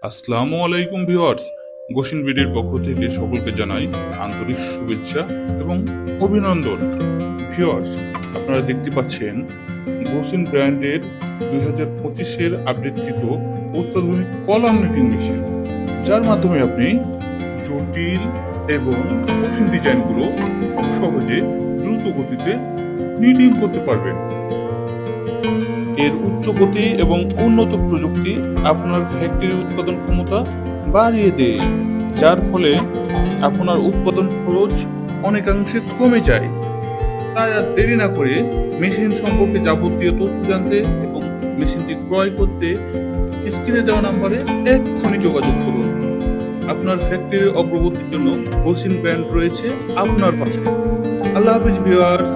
আসসালামু আলাইকুম ভিউয়ার্স। গোসিন বিডির পক্ষ থেকে সকলকে জানাই আন্তরিক শুভেচ্ছা এবং অভিনন্দন। ভিউয়ার্স, আপনারা দেখতে পাচ্ছেন গোসিন ব্র্যান্ডের 2025-এর আপডেটকৃত অত্যাধুনিক কলাম নিটিং মেশিন, যার মাধ্যমে আপনি জটিল এবং কঠিন ডিজাইনগুলো খুব সহজে দ্রুত গতিতে নিটিং করতে পারবেন। এর উচ্চ গতি এবং উন্নত প্রযুক্তি আপনার ফ্যাক্টরির উৎপাদন ক্ষমতা বাড়িয়ে দেয়, যার ফলে আপনার উৎপাদন খরচ অনেকাংশে কমে যায়। তাই আর দেরি না করে মেশিন সম্পর্কে যাবতীয় তথ্য জানতে এবং মেশিনটি ক্রয় করতে স্ক্রিনে দেওয়া নাম্বারে এক্ষুনি যোগাযোগ করুন। আপনার ফ্যাক্টরির অগ্রগতির জন্য গোসিন ব্র্যান্ড রয়েছে আপনার পাশে। আল্লাহ হাফিজ ভিউয়ার্স।